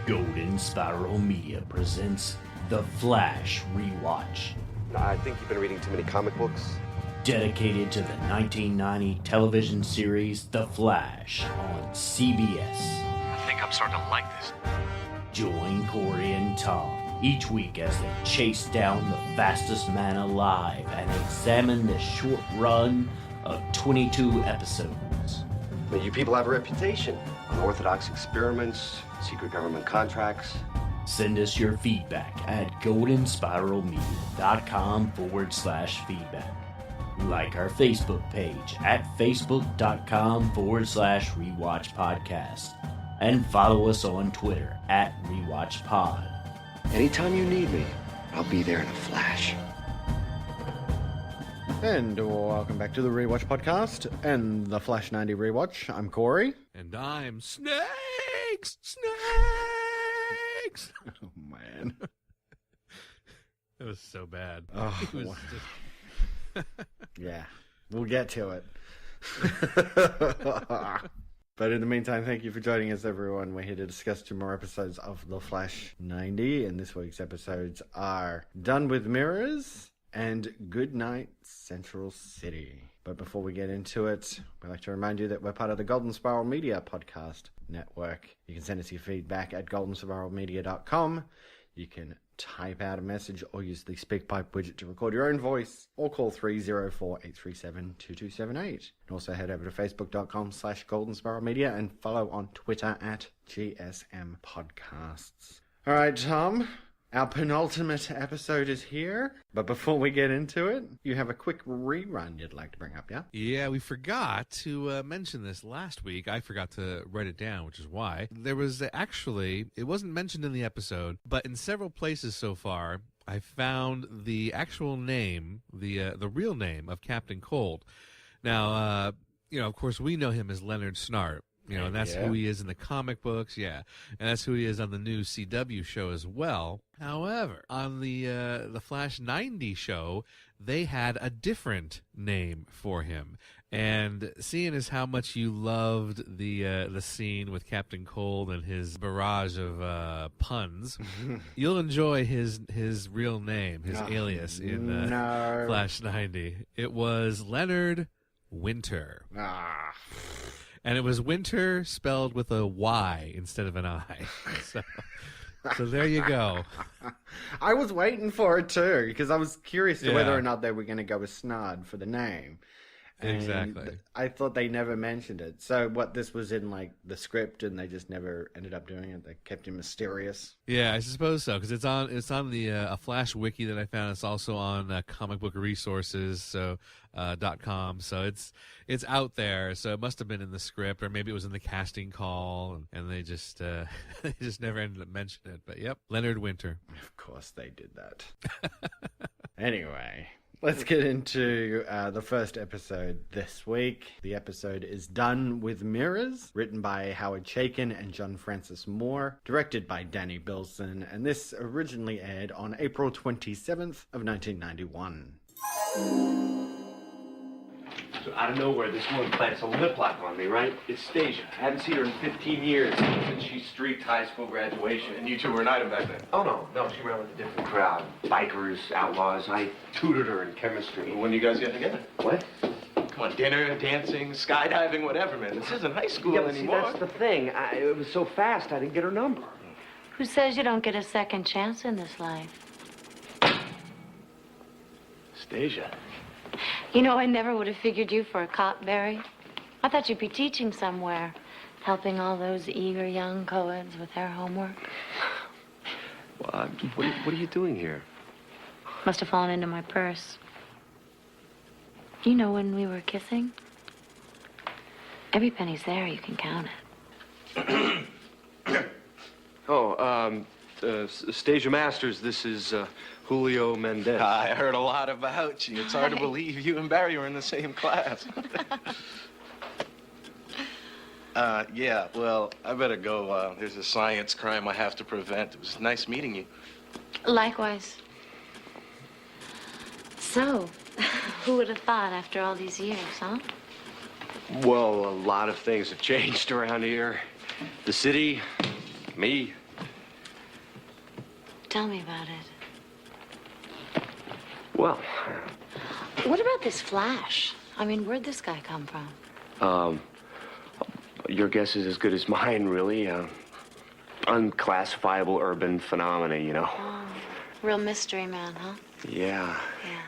Golden Spiral Media presents The Flash Rewatch. I think you've been reading too many comic books. Dedicated to the 1990 television series The Flash on CBS. I think I'm starting to like this. Join Cory and Tom each week as they chase down the fastest man alive and examine the short run of 22 episodes. You people have a reputation. Unorthodox experiments, secret government contracts. Send us your feedback at goldenspiralmedia.com/feedback. Like our Facebook page at facebook.com/rewatch podcast. And follow us on Twitter at rewatchpod. Anytime you need me, I'll be there in a flash. And welcome back to the Rewatch podcast and the Flash 90 Rewatch. I'm Cory. And I'm Snakes! Oh, man. It was so bad. Oh, it was just... Yeah, we'll get to it. But in the meantime, thank you for joining us, everyone. We're here to discuss 2 more episodes of The Flash 90, and this week's episodes are Done with Mirrors and Goodnight, Central City. But before we get into it, we'd like to remind you that we're part of the Golden Spiral Media podcast network. You can send us your feedback at goldenspiralmedia.com. You can type out a message or use the SpeakPipe widget to record your own voice, or call 304-837-2278. And also head over to facebook.com/goldenspiralmedia and follow on Twitter at GSM Podcasts. All right, Tom, our penultimate episode is here. But before we get into it, you have a quick rerun you'd like to bring up, yeah? Yeah, we forgot to mention this last week. I forgot to write it down, which is why. There was actually, it wasn't mentioned in the episode, but in several places so far, I found the actual name, the real name of Captain Cold. Now, of course, we know him as Leonard Snart. And that's who he is in the comic books, and that's who he is on the new CW show as well. However, on the Flash 90 show, they had a different name for him. And seeing as how much you loved the scene with Captain Cold and his barrage of puns, you'll enjoy his real name, his alias in Flash 90. It was Leonard Winter. And it was Winter spelled with a Y instead of an I. So there you go. I was waiting for it too, because I was curious to whether or not they were going to go with Snard for the name. And exactly. I thought they never mentioned it. So what, this was in like the script and they just never ended up doing it? They kept him mysterious? Yeah, I suppose so, because it's on the a Flash wiki that I found. It's also on comic book resources, so .com. So it's out there. So it must have been in the script, or maybe it was in the casting call, and they just they just never ended up mentioning it. But yep, Leonard Winter. Of course they did that. Anyway, let's get into the first episode this week. The episode is Done with Mirrors, written by Howard Chaykin and John Francis Moore, directed by Danny Bilson, and this originally aired on April 27th of 1991. So out of nowhere, this woman plants a lip lock on me, right? It's Stasia. I haven't seen her in 15 years since she streaked high school graduation. And you two were an item back then? Oh, no, she ran with a different crowd. Bikers, outlaws. I tutored her in chemistry. When are you guys getting together? What? Come on, dinner, dancing, skydiving, whatever, man. This isn't high school anymore. See, that's the thing. It was so fast, I didn't get her number. Who says you don't get a second chance in this life? Stasia. You know, I never would have figured you for a cop, Barry. I thought you'd be teaching somewhere, helping all those eager young co-eds with their homework. Well, what are you doing here? Must have fallen into my purse. You know, when we were kissing, every penny's there, you can count it. Stasia Masters, this is Julio Mendez. I heard a lot about you. It's hard to believe you and Barry were in the same class. Yeah, well, I better go. There's a science crime I have to prevent. It was nice meeting you. Likewise. So, who would have thought after all these years, huh? Well, a lot of things have changed around here. The city, me, Tell me about it. Well, What about this Flash? I mean, where'd this guy come from? your guess is as good as mine, really. Unclassifiable urban phenomena, you know. Oh, real mystery man, huh? Yeah. Yeah.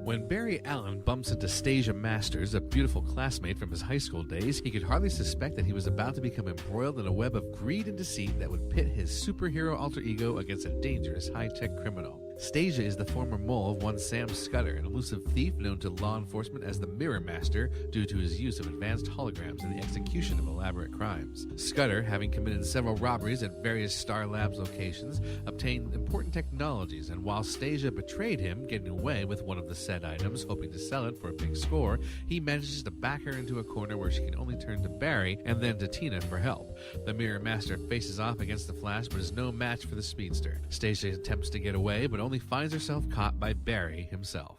When Barry Allen bumps into Stasia Masters, a beautiful classmate from his high school days, he could hardly suspect that he was about to become embroiled in a web of greed and deceit that would pit his superhero alter ego against a dangerous high-tech criminal. Stasia is the former mole of one Sam Scudder, an elusive thief known to law enforcement as the Mirror Master due to his use of advanced holograms in the execution of elaborate crimes. Scudder, having committed several robberies at various Star Labs locations, obtained important technologies, and while Stasia betrayed him, getting away with one of the said items, hoping to sell it for a big score, he manages to back her into a corner where she can only turn to Barry and then to Tina for help. The Mirror Master faces off against the Flash, but is no match for the speedster. Stasia attempts to get away, but only finds herself caught by Barry himself.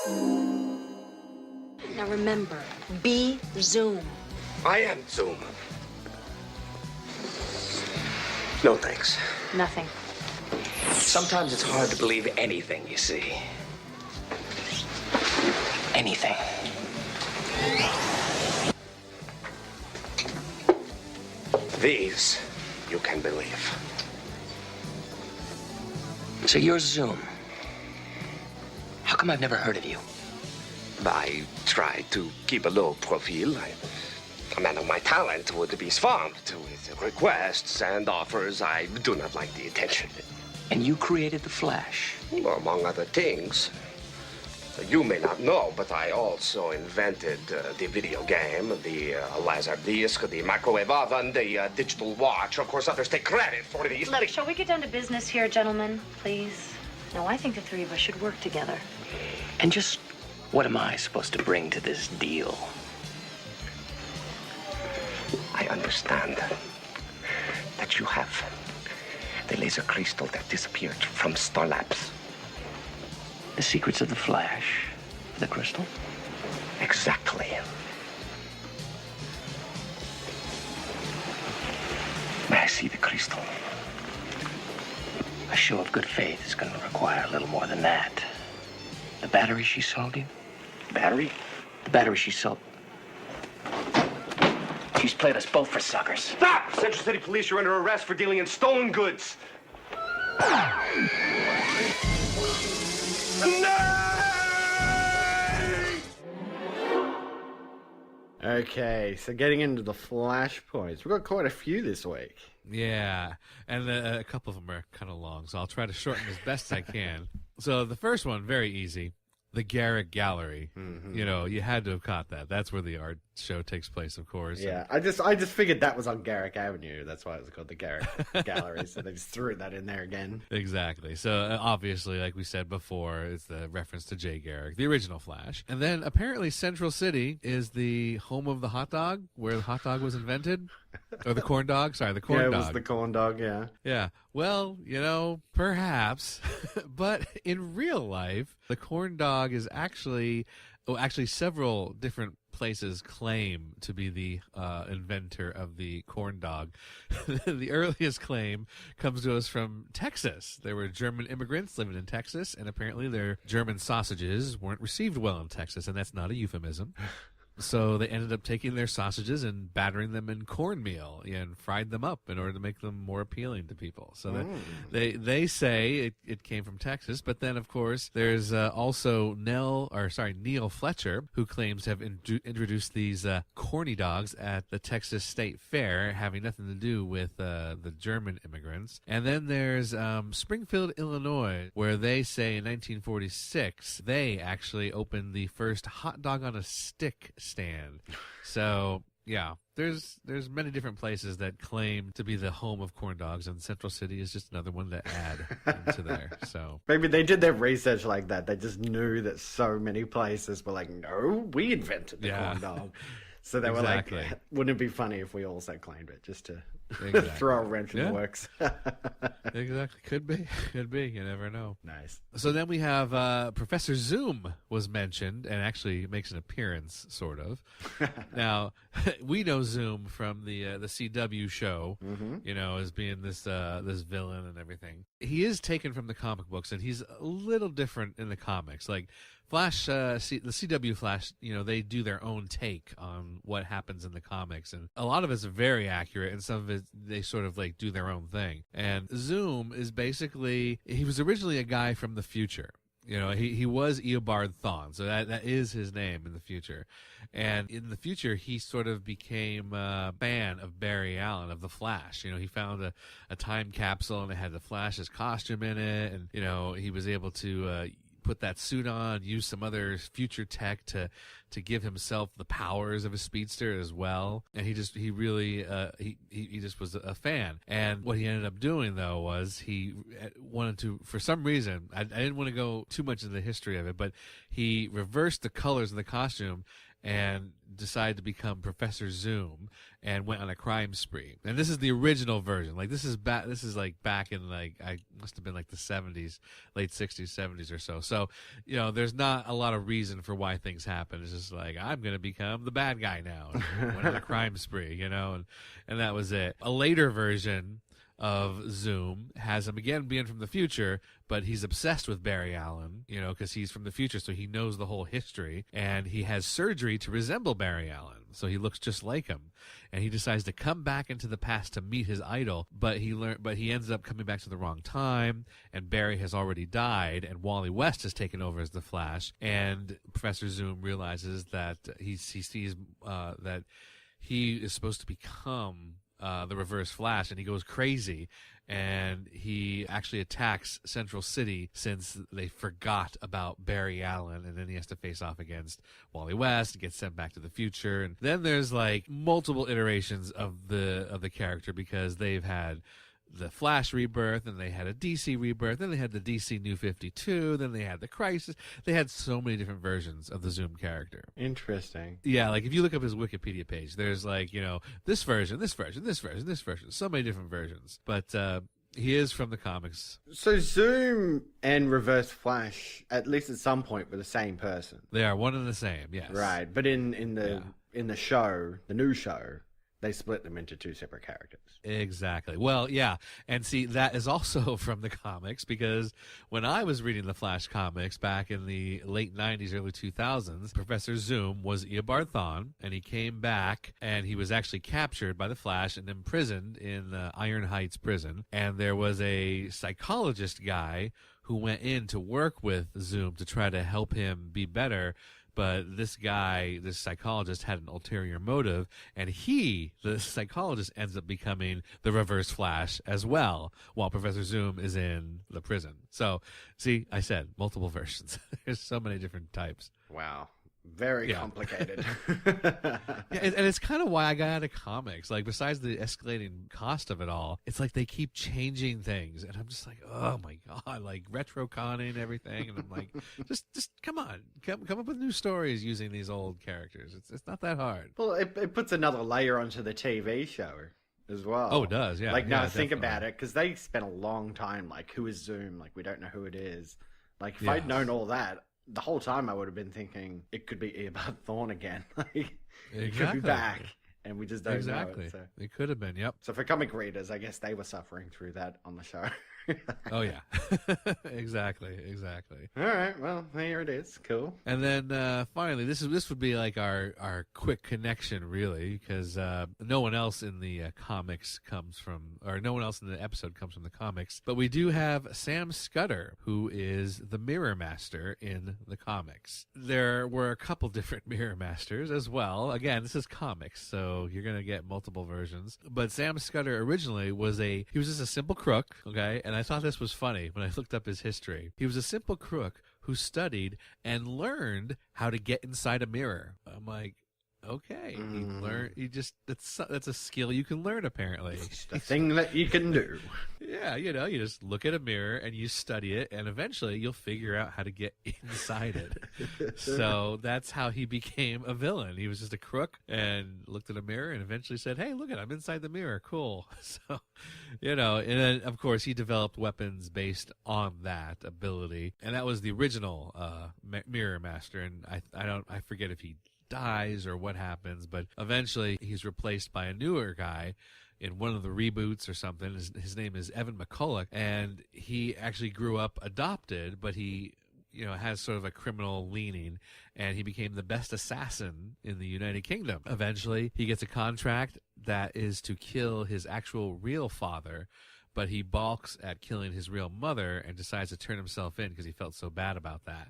Now remember, be Zoom. I am Zoom. No thanks. Nothing. Sometimes it's hard to believe anything you see. Anything. These you can believe. So you're Zoom. How come I've never heard of you? I try to keep a low profile. A man of my talent would respond to his requests and offers. I do not like the attention. And you created the Flash. Well, among other things. You may not know, but I also invented the video game, the Laserdisc, the microwave oven, the digital watch. Of course, others take credit for these. Look, shall we get down to business here, gentlemen? Please. No, I think the three of us should work together. And just what am I supposed to bring to this deal? I understand that you have the laser crystal that disappeared from Star Labs. The secrets of the Flash, the crystal? Exactly. May I see the crystal? A show of good faith is going to require a little more than that. The battery she sold you? Battery? The battery she sold. She's played us both for suckers. Stop! Central City Police, you're under arrest for dealing in stolen goods. Okay, so getting into the flashpoints. We've got quite a few this week. Yeah, and a couple of them are kind of long, so I'll try to shorten as best I can. So the first one, very easy. The Garrick Gallery. Mm-hmm. You know, you had to have caught that. That's where the art show takes place, of course. Yeah, I just figured that was on Garrick Avenue. That's why it was called the Garrick Gallery. So they just threw that in there again. Exactly. So obviously, like we said before, it's the reference to Jay Garrick, the original Flash. And then apparently Central City is the home of the hot dog, where the hot dog was invented. Or the corn dog? Sorry, the corn dog. Yeah, it was the corn dog, yeah. Yeah. Well, you know, perhaps. But in real life, the corn dog is actually several different places claim to be the inventor of the corn dog. The earliest claim comes to us from Texas. There were German immigrants living in Texas, and apparently their German sausages weren't received well in Texas, and that's not a euphemism. So they ended up taking their sausages and battering them in cornmeal and fried them up in order to make them more appealing to people. So they say it came from Texas, but then of course there's also Neil Fletcher, who claims to have introduced these corny dogs at the Texas State Fair, having nothing to do with the German immigrants. And then there's Springfield, Illinois, where they say in 1946 they actually opened the first hot dog on a stick stand. So yeah, there's many different places that claim to be the home of corn dogs, and Central City is just another one to add into there. So maybe they did their research like that. They just knew that so many places were like, no, we invented the corn dog. So they were Exactly. like, wouldn't it be funny if we also claimed it, just to Exactly. throw a wrench in Yeah. the works? Exactly. Could be. Could be. You never know. Nice. So then we have Professor Zoom was mentioned and actually makes an appearance, sort of. Now, we know Zoom from the CW show, you know, as being this this villain and everything. He is taken from the comic books, and he's a little different in the comics. Like Flash, the CW Flash, you know, they do their own take on what happens in the comics, and a lot of it's very accurate, and some of it they sort of like do their own thing. And Zoom is basically, he was originally a guy from the future. You know, he was Eobard Thawne, so that is his name in the future. And in the future, he sort of became a fan of Barry Allen, of The Flash. You know, he found a time capsule, and it had the Flash's costume in it, and, you know, he was able to put that suit on, use some other future tech to give himself the powers of a speedster as well. And he really he just was a fan. And what he ended up doing, though, was he wanted to, for some reason, I didn't want to go too much into the history of it, but he reversed the colors of the costume and decided to become Professor Zoom and went on a crime spree. And this is the original version. Like this is like back in like, I must have been like the 70s, late 60s, 70s or so. So, you know, there's not a lot of reason for why things happen. It's just like, I'm going to become the bad guy now. And went on a crime spree, you know, and that was it. A later version of Zoom has him again being from the future, but he's obsessed with Barry Allen, you know, because he's from the future, so he knows the whole history, and he has surgery to resemble Barry Allen, so he looks just like him. And he decides to come back into the past to meet his idol, but he ends up coming back to the wrong time, and Barry has already died, and Wally West has taken over as the Flash, and Professor Zoom realizes that he sees that he is supposed to become the Reverse Flash, and he goes crazy, and he actually attacks Central City since they forgot about Barry Allen, and then he has to face off against Wally West, gets sent back to the future, and then there's like multiple iterations of the character, because they've had the Flash rebirth, and they had a DC rebirth, then they had the DC New 52, then they had the Crisis. They had so many different versions of the Zoom character. Interesting. Yeah, like if you look up his Wikipedia page, there's like, you know, this version, so many different versions. But he is from the comics. So Zoom and Reverse Flash, at least at some point, were the same person. They are one and the same, yes. Right, but in the show, the new show, they split them into two separate characters. Exactly. Well, yeah. And see, that is also from the comics, because when I was reading the Flash comics back in the late 90s, early 2000s, Professor Zoom was Eobard Thawne, and he came back, and he was actually captured by the Flash and imprisoned in Iron Heights prison. And there was a psychologist guy who went in to work with Zoom to try to help him be better. But this guy, this psychologist, had an ulterior motive, and the psychologist, ends up becoming the Reverse Flash as well, while Professor Zoom is in the prison. So, see, I said multiple versions. There's so many different types. Wow. Very complicated. Yeah, and it's kind of why I got out of comics. Like, besides the escalating cost of it all, it's like they keep changing things, and I'm just like, oh my god, like retroconning everything, and I'm like, just come on, come up with new stories using these old characters. It's not that hard. Well, it puts another layer onto the TV show as well. Oh, it does, yeah. Like, now yeah, think definitely. about it, because they spent a long time, like, who is Zoom? Like, we don't know who it is. Like, if Yeah. I'd known all that, the whole time I would have been thinking it could be Eobard Thawne again. Like, it could be back, and we just don't know it. So. It could have been, yep. So for comic readers, I guess they were suffering through that on the show. Oh, yeah. Exactly. All right, well, here it is. Cool. And then finally, this would be like our quick connection, really, because no one else in the comics comes from, or no one else in the episode comes from the comics. But we do have Sam Scudder, who is the Mirror Master in the comics. There were a couple different Mirror Masters as well. Again, this is comics, so you're going to get multiple versions. But Sam Scudder originally was just a simple crook, okay? And I thought this was funny when I looked up his history. He was a simple crook who studied and learned how to get inside a mirror. I'm like, okay, that's a skill you can learn, apparently. The thing that you can do. Yeah, you just look at a mirror and you study it, and eventually you'll figure out how to get inside it. So that's how he became a villain. He was just a crook and looked at a mirror and eventually said, hey, look I'm inside the mirror. Cool. So, and then, of course, he developed weapons based on that ability. And that was the original Mirror Master. And I forget if he dies or what happens, but eventually he's replaced by a newer guy in one of the reboots or something. His name is Evan McCulloch, and he actually grew up adopted, but he has sort of a criminal leaning, and he became the best assassin in the United Kingdom. Eventually, he gets a contract that is to kill his actual real father, but he balks at killing his real mother and decides to turn himself in because he felt so bad about that.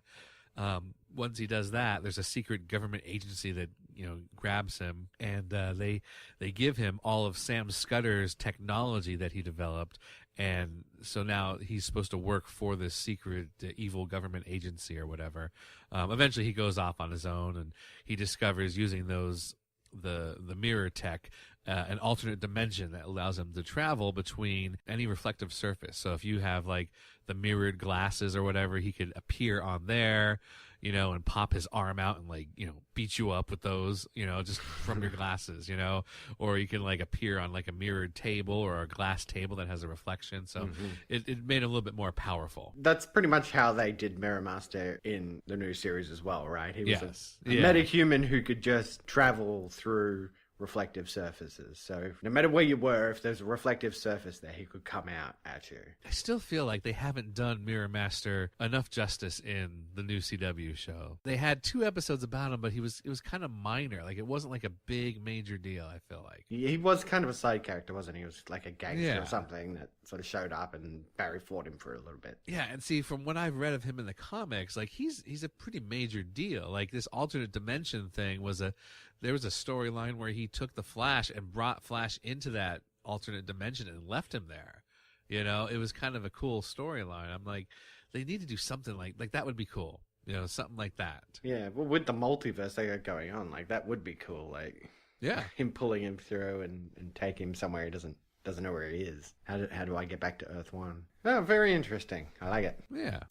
Once he does that, there's a secret government agency that grabs him, and they give him all of Sam Scudder's technology that he developed, and so now he's supposed to work for this secret evil government agency or whatever. Eventually, he goes off on his own, and he discovers using the mirror tech an alternate dimension that allows him to travel between any reflective surface. So if you have like the mirrored glasses or whatever, he could appear on there, and pop his arm out and beat you up with those, just from your glasses, or you can appear on a mirrored table or a glass table that has a reflection. So it made him a little bit more powerful. That's pretty much how they did Mirror Master in the new series as well, right? He was a Yeah. metahuman who could just travel through reflective surfaces. So no matter where you were, if there's a reflective surface there, he could come out at you. I still feel like they haven't done Mirror Master enough justice in the new CW show. They had 2 episodes about him, but it was kind of minor. It wasn't a big major deal, I feel like. He was kind of a side character, wasn't he? He was like a gangster or something that sort of showed up, and Barry fought him for a little bit. Yeah, and see, from what I've read of him in the comics, he's a pretty major deal. This alternate dimension thing there was a storyline where he took the Flash and brought Flash into that alternate dimension and left him there. It was kind of a cool storyline. I'm like, they need to do something like that would be cool. Something like that. Yeah, well, with the multiverse they got going on, that would be cool. Yeah, him pulling him through and take him somewhere he doesn't know where he is. How do I get back to Earth 1? Oh, very interesting. I like it. Yeah.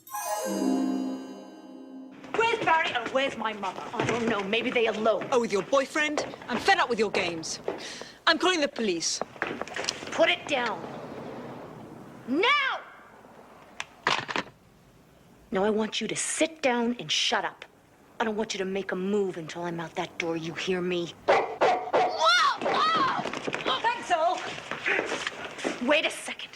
Where's Barry and where's my mother? I don't know. Maybe they eloped. Oh, with your boyfriend? I'm fed up with your games. I'm calling the police. Put it down. Now! Now I want you to sit down and shut up. I don't want you to make a move until I'm out that door. You hear me? Whoa! Oh! Thanks, Earl. Wait a second.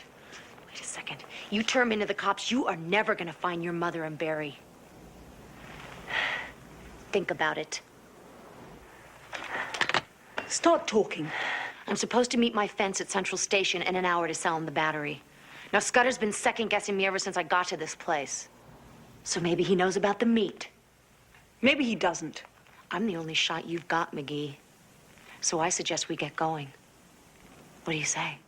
You turn into the cops, you are never gonna find your mother and Barry. Think about it. Start talking. I'm supposed to meet my fence at Central Station in an hour to sell him the battery. Now, Scudder's been second-guessing me ever since I got to this place. So maybe he knows about the meat. Maybe he doesn't. I'm the only shot you've got, McGee. So I suggest we get going. What do you say?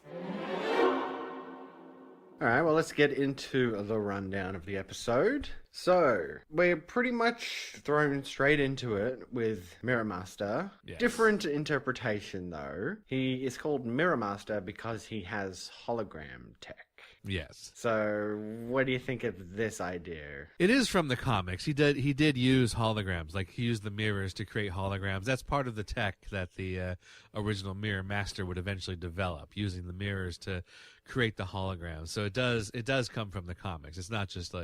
All right, well, let's get into the rundown of the episode. So, we're pretty much thrown straight into it with Mirror Master. Yes. Different interpretation, though. He is called Mirror Master because he has hologram tech. Yes. So, what do you think of this idea? It is from the comics. He did use holograms. He used the mirrors to create holograms. That's part of the tech that the original Mirror Master would eventually develop, using the mirrors to create the holograms. So it does come from the comics. It's not just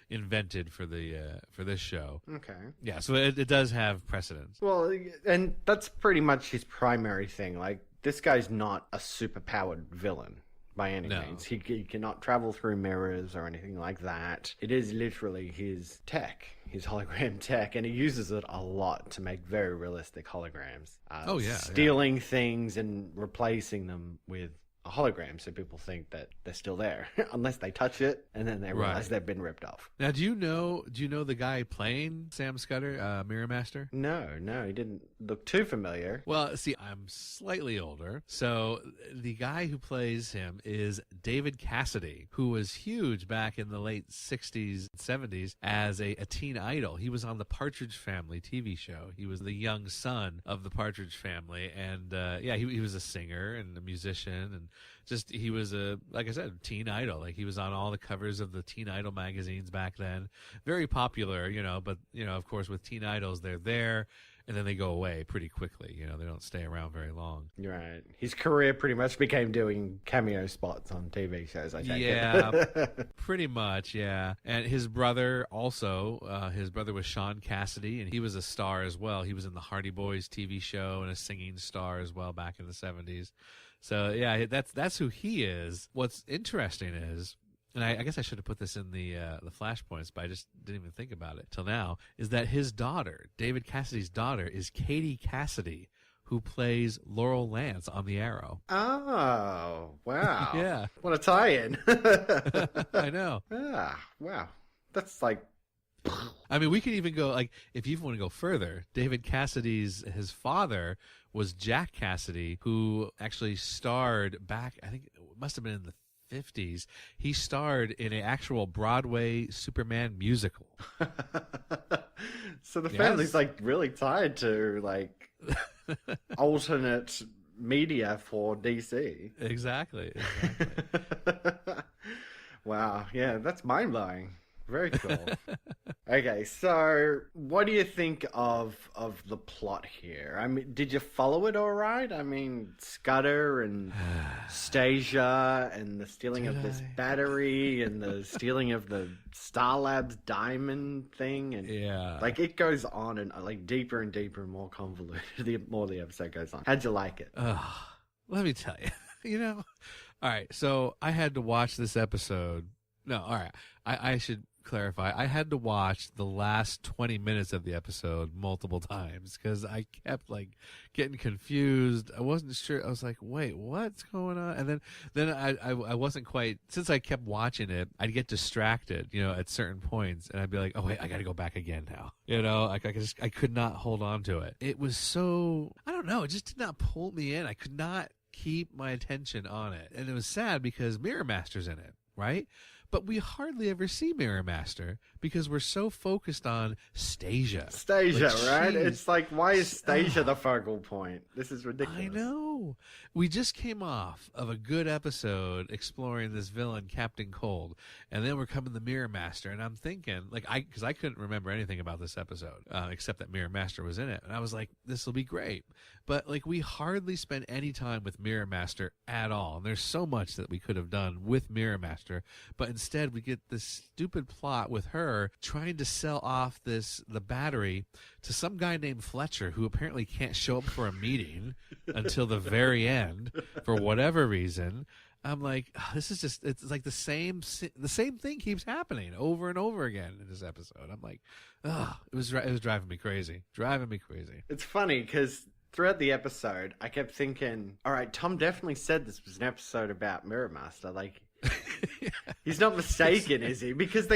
invented for this show. Okay. Yeah, so it does have precedence. Well, and that's pretty much his primary thing. This guy's not a superpowered villain by any means. He cannot travel through mirrors or anything like that. It is literally his tech, his hologram tech, and he uses it a lot to make very realistic holograms. Stealing things and replacing them with a hologram so people think that they're still there unless they touch it and then they realize they've been ripped off. Now, do you know the guy playing Sam Scudder, Mirror Master? No, he didn't look too familiar. Well, see, I'm slightly older, so the guy who plays him is David Cassidy, who was huge back in the late 60s and 70s as a teen idol. He was on the Partridge Family TV show. He was the young son of the Partridge Family, and he was a singer and a musician, and just he was like I said, teen idol. Like he was on all the covers of the teen idol magazines back then. Very popular, but of course with teen idols, they're there and then they go away pretty quickly. They don't stay around very long. Right. His career pretty much became doing cameo spots on TV shows, I think. Yeah, pretty much, yeah. And his brother also, his brother was Sean Cassidy, and he was a star as well. He was in the Hardy Boys TV show and a singing star as well back in the 70s. So, yeah, that's who he is. What's interesting is, and I guess I should have put this in the flashpoints, but I just didn't even think about it till now, is that his daughter, David Cassidy's daughter, is Katie Cassidy, who plays Laurel Lance on The Arrow. Oh, wow. Yeah. What a tie-in. I know. Ah, wow. That's like... I mean, we could even go, like, if you want to go further, David Cassidy's, his father was Jack Cassidy, who actually starred back, I think it must have been in the 50s. He starred in an actual Broadway Superman musical. So the family's like really tied to like alternate media for DC. Exactly. Wow, yeah, that's mind-blowing. Very cool. Okay, so what do you think of the plot here? I mean, did you follow it all right? I mean, Scudder and Stasia and the stealing of this battery and the stealing of the Star Labs diamond thing, and like it goes on and like deeper and deeper and more convoluted the more the episode goes on. How'd you like it? Let me tell you. All right, so I had to watch this episode. No, all right, I should clarify. I had to watch the last 20 minutes of the episode multiple times because I kept like getting confused. I wasn't sure. I was like, wait, what's going on? And then I wasn't quite, since I kept watching it, I'd get distracted, at certain points, and I'd be like, oh wait, I got to go back again now. I could not hold on to it. It was so, I don't know. It just did not pull me in. I could not keep my attention on it. And it was sad because Mirror Master's in it, right? But we hardly ever see Mirror Master because we're so focused on Stasia. Right? It's like, why is Stasia the focal point? This is ridiculous. I know. We just came off of a good episode exploring this villain, Captain Cold, and then we're coming to Mirror Master, and I'm thinking, because I couldn't remember anything about this episode except that Mirror Master was in it, and I was like, this will be great. But we hardly spend any time with Mirror Master at all, and there's so much that we could have done with Mirror Master, but instead we get this stupid plot with her trying to sell off the battery to some guy named Fletcher, who apparently can't show up for a meeting until the very end for whatever reason. I'm like, this is just, it's like the same thing keeps happening over and over again in this episode. I'm like, it was driving me crazy. It's funny because throughout the episode, I kept thinking, all right, Tom definitely said this was an episode about Mirror Master. Like, he's not mistaken, is he? Because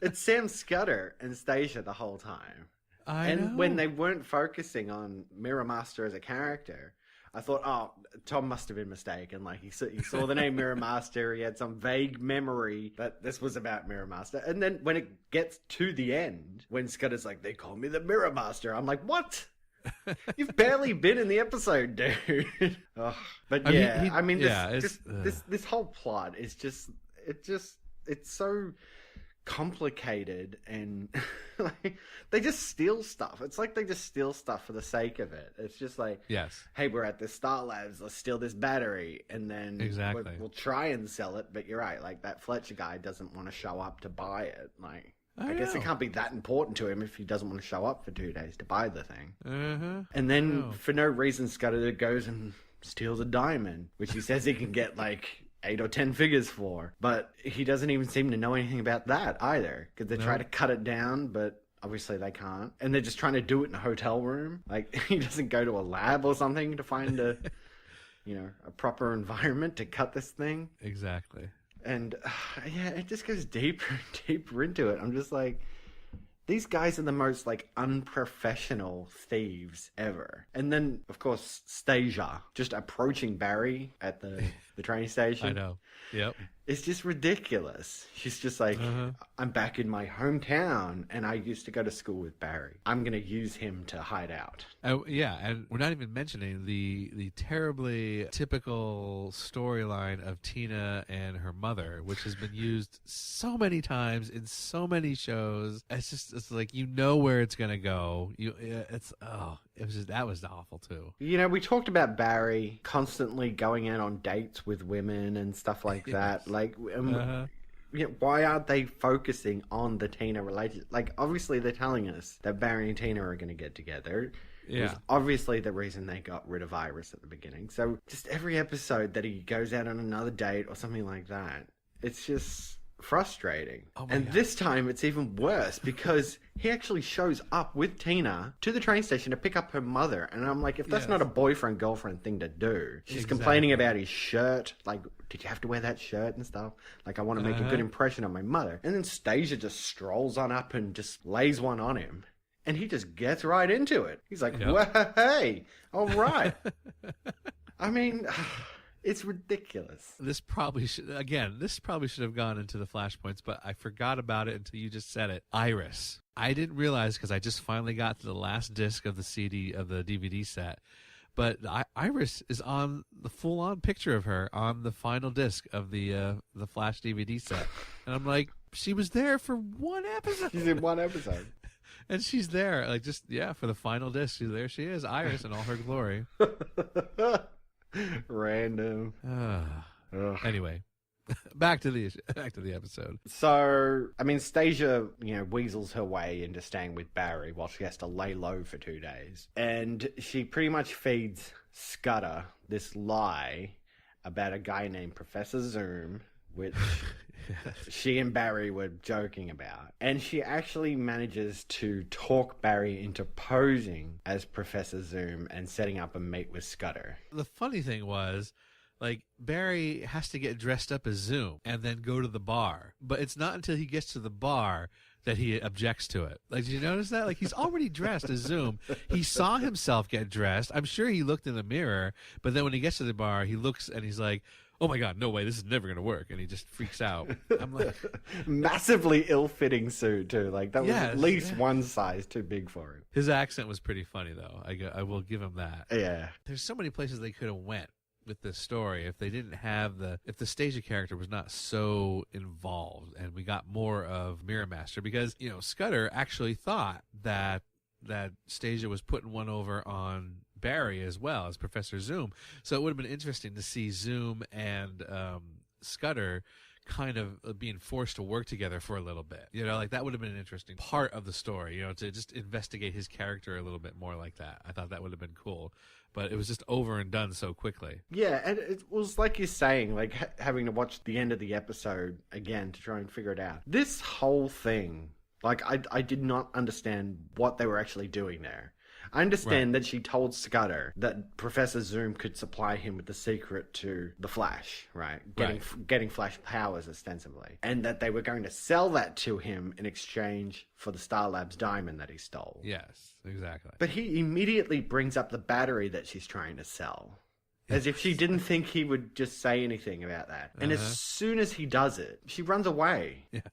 it's Sam Scudder and Stasia the whole time. I know. When they weren't focusing on Mirror Master as a character, I thought, oh, Tom must have been mistaken. Like, he saw the name Mirror Master, he had some vague memory that this was about Mirror Master. And then when it gets to the end, when Scudder's like, they call me the Mirror Master, I'm like, what? You've barely been in the episode, dude. But this whole plot is it's so complicated, and like they just steal stuff. It's like they just steal stuff for the sake of it. It's just like, yes, hey, we're at the Star Labs, let's steal this battery, and then we'll try and sell it. But you're right, like that Fletcher guy doesn't want to show up to buy it. Like, I guess it can't be that important to him if he doesn't want to show up for 2 days to buy the thing. And then, for no reason, Scudder goes and steals a diamond, which he says he can get like 8 or 10 figures for. But he doesn't even seem to know anything about that either, because they try to cut it down, but obviously they can't. And they're just trying to do it in a hotel room. Like, he doesn't go to a lab or something to find a proper environment to cut this thing. Exactly. And it just goes deeper and deeper into it. I'm just like, these guys are the most like unprofessional thieves ever. And then, of course, Stasia just approaching Barry at the the train station. I know. Yep. It's just ridiculous. She's just like, I'm back in my hometown, and I used to go to school with Barry. I'm going to use him to hide out. Yeah, and we're not even mentioning the terribly typical storyline of Tina and her mother, which has been used so many times in so many shows. It's like you know where it's going to go. That was awful too. You know, we talked about Barry constantly going out on dates with women and stuff like that. Like, why aren't they focusing on the Tina relationship? Like, obviously they're telling us that Barry and Tina are going to get together. Yeah. It was obviously the reason they got rid of Iris at the beginning. So just every episode that he goes out on another date or something like that, it's just frustrating. And God. This time it's even worse because he actually shows up with Tina to the train station to pick up her mother, and I'm like, if that's not a boyfriend-girlfriend thing to do. She's complaining about his shirt, like, did you have to wear that shirt and stuff? Like, I want to make a good impression on my mother. And then Stasia just strolls on up and just lays one on him, and he just gets right into it. He's like, well, hey, all right. I mean, it's ridiculous. This probably should have gone into the flashpoints, but I forgot about it until you just said it. Iris. I didn't realize because I just finally got to the last disc of the CD of the DVD set, but Iris is on the full-on picture of her on the final disc of the Flash DVD set, and I'm like, she was there for one episode. She's in one episode. And she's there, like, for the final disc. There she is, Iris in all her glory. Random. Anyway, back to the episode. So, I mean, Stasia, weasels her way into staying with Barry while she has to lay low for 2 days. And she pretty much feeds Scudder this lie about a guy named Professor Zoom, which she and Barry were joking about. And she actually manages to talk Barry into posing as Professor Zoom and setting up a meet with Scudder. The funny thing was, like, Barry has to get dressed up as Zoom and then go to the bar. But it's not until he gets to the bar that he objects to it. Like, did you notice that? Like, he's already dressed as Zoom. He saw himself get dressed. I'm sure he looked in the mirror, but then when he gets to the bar, he looks and he's like, oh my God, no way, this is never going to work. And he just freaks out. I'm like... Massively ill-fitting suit, too. Like, that was at least one size too big for him. His accent was pretty funny, though. I will give him that. Yeah. There's so many places they could have went with this story if they didn't have if the Stasia character was not so involved and we got more of Mirror Master, because, Scudder actually thought that Stasia was putting one over on Barry as well as Professor Zoom. So it would have been interesting to see Zoom and Scudder kind of being forced to work together for a little bit. Like, that would have been an interesting part of the story, to just investigate his character a little bit more like that. I thought that would have been cool. But it was just over and done so quickly. Yeah, and it was like you're saying, like having to watch the end of the episode again to try and figure it out. This whole thing, like, I did not understand what they were actually doing there. I understand that she told Scudder that Professor Zoom could supply him with the secret to the Flash, right? Getting Flash powers, ostensibly. And that they were going to sell that to him in exchange for the Star Labs diamond that he stole. Yes, exactly. But he immediately brings up the battery that she's trying to sell. As if she didn't think he would just say anything about that. And as soon as he does it, she runs away. Yes.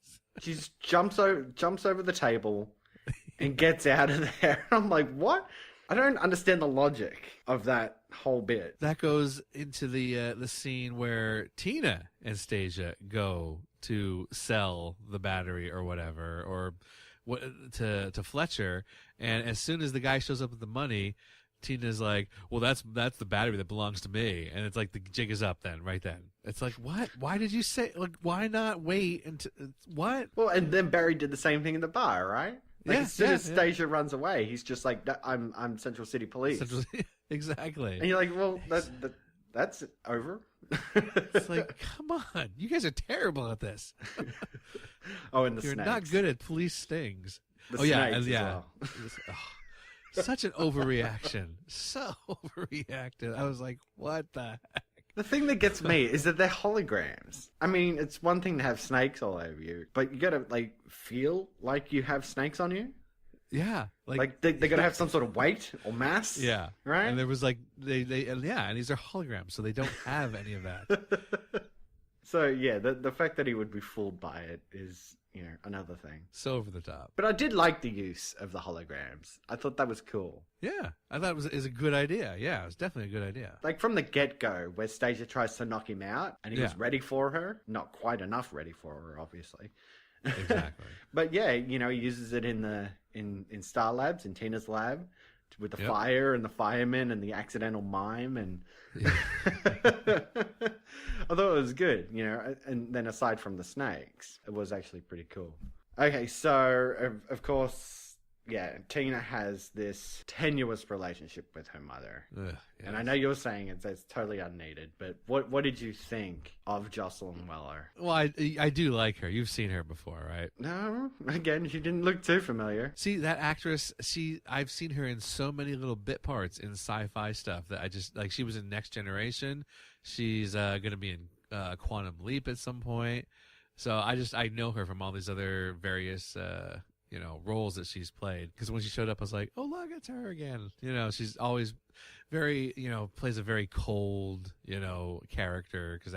She just jumps over the table and gets out of there. I'm like, what? I don't understand the logic of that whole bit. That goes into the scene where Tina and Stasia go to sell the battery or whatever, or to Fletcher, and as soon as the guy shows up with the money, Tina's like, well, that's the battery that belongs to me. And it's like the jig is up then, right then. It's like, what? Why did you say, like, why not wait until, what? Well, and then Barry did the same thing in the bar, right? Like, as soon as Stasia runs away, he's just like, I'm Central City Police. Exactly. And you're like, well, that's over. It's like, come on. You guys are terrible at this. And You're snakes. not good at police stings. The snakes as well. Such an overreaction. So overreacted. I was like, what the heck? The thing that gets me is that they're holograms. I mean, it's one thing to have snakes all over you, but you gotta, like, feel like you have snakes on you. Yeah, Like they're gonna have some sort of weight or mass. yeah, right. And there was like and these are holograms, so they don't have any of that. So yeah, the fact that he would be fooled by it is, another thing. So over the top. But I did like the use of the holograms. I thought that was cool. Yeah, I thought it was a good idea. Yeah, it was definitely a good idea. Like from the get-go, where Stasia tries to knock him out, and he was ready for her. Not quite enough ready for her, obviously. Exactly. But yeah, he uses it in Star Labs, in Tina's lab, with the fire and the firemen and the accidental mime, and I thought it was good, and then aside from the snakes, it was actually pretty cool. Okay, so of course, Tina has this tenuous relationship with her mother. Yes. And I know you're saying it's totally unneeded, but what did you think of Jocelyn Weller? Well, I do like her. You've seen her before, right? No, again, she didn't look too familiar. See, that actress, I've seen her in so many little bit parts in sci-fi stuff that I just, like, she was in Next Generation. She's going to be in Quantum Leap at some point. So I know her from all these other various roles that she's played, because when she showed up I was like, oh look, it's her again. She's always very plays a very cold character, because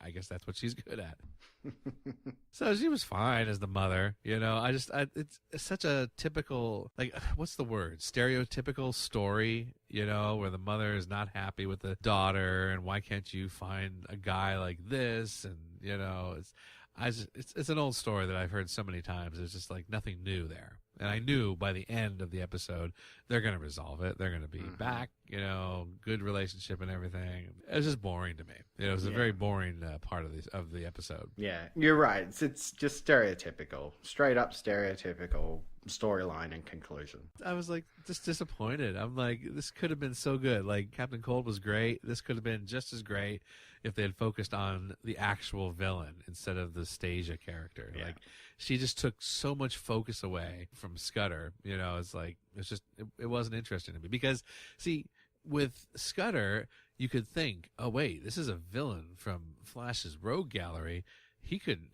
I guess that's what she's good at. So she was fine as the mother. It's such a typical, like, what's the word, stereotypical story, where the mother is not happy with the daughter, and why can't you find a guy like this, and it's an old story that I've heard so many times. There's just like nothing new there. And I knew by the end of the episode, they're going to resolve it. They're going to be back, good relationship and everything. It was just boring to me. It was a very boring part of the episode. Yeah, you're right. It's just stereotypical, straight up stereotypical storyline and conclusion. I was like just disappointed. I'm like, this could have been so good. Like, Captain Cold was great. This could have been just as great if they had focused on the actual villain instead of the Stasia character. Like, she just took so much focus away from Scudder. It wasn't interesting to me, because see, with Scudder, you could think, oh wait, this is a villain from Flash's Rogue Gallery. He could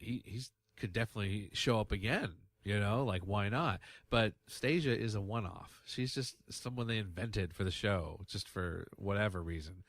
definitely show up again. Like, why not? But Stasia is a one-off. She's just someone they invented for the show, just for whatever reason.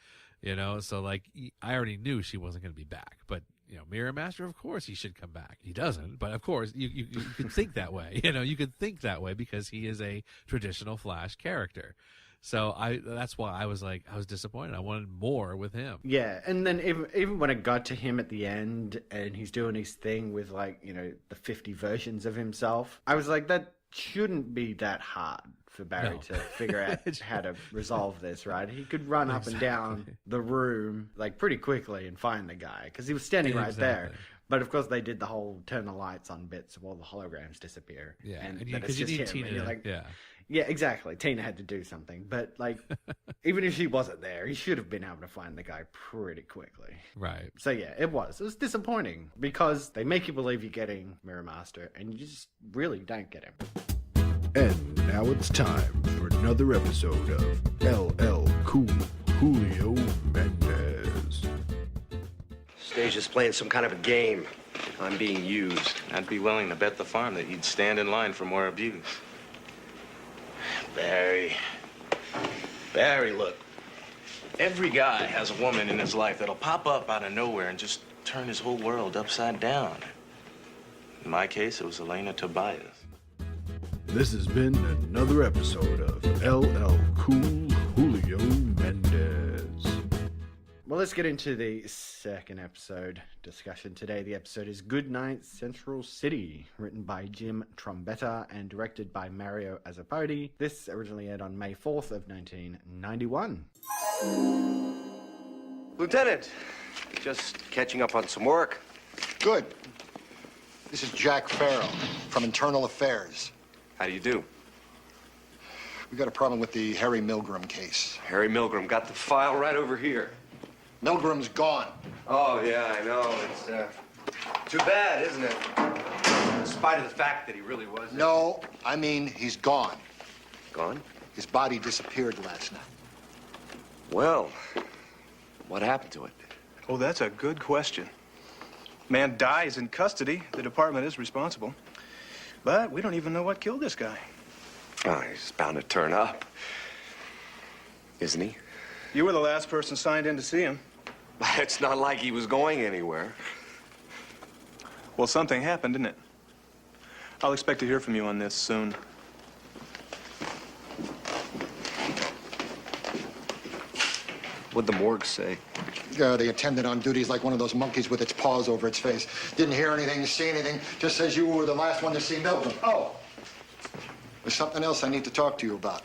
So like, I already knew she wasn't going to be back. But Mirror Master, of course he should come back. He doesn't, but of course you could think that way. You could think that way because he is a traditional Flash character. So that's why I was disappointed. I wanted more with him. Yeah, and then even when it got to him at the end and he's doing his thing with, like, the 50 versions of himself, I was like, that shouldn't be that hard for Barry to figure out how to resolve this, right? He could run up and down the room, like, pretty quickly and find the guy, because he was standing right there. But of course they did the whole turn the lights on bits so all the holograms disappear. Yeah, and because you need Tina. Like, yeah. Yeah, exactly. Tina had to do something. But, like, even if she wasn't there, he should have been able to find the guy pretty quickly. Right. So, yeah, it was disappointing, because they make you believe you're getting Mirror Master, and you just really don't get him. And now it's time for another episode of LL Cool Julio Mendez. Stasia's playing some kind of a game. I'm being used. I'd be willing to bet the farm that you'd stand in line for more abuse. Barry, look. Every guy has a woman in his life that'll pop up out of nowhere and just turn his whole world upside down. In my case, it was Elena Tobias. This has been another episode of LL Cool Julio Mendez. Well, let's get into the second episode discussion today. The episode is Goodnight, Central City, written by Jim Trombetta and directed by Mario Azzopardi. This originally aired on May 4th of 1991. Lieutenant, just catching up on some work. Good. This is Jack Farrow from Internal Affairs. How do you do? We got a problem with the Harry Milgram case. Harry Milgram got the file right over here. Milgram's gone. Oh, yeah, I know. It's too bad, isn't it? In spite of the fact that he really was. No, I mean he's gone. Gone? His body disappeared last night. Well, what happened to it? Oh, that's a good question. Man dies in custody. The department is responsible. But we don't even know what killed this guy. Oh, he's bound to turn up. Isn't he? You were the last person signed in to see him. It's not like he was going anywhere. Well, something happened, didn't it? I'll expect to hear from you on this soon. What'd the morgue say? The attendant on duty is like one of those monkeys with its paws over its face. Didn't hear anything, see anything, just says you were the last one to see Milton. Oh, there's something else I need to talk to you about.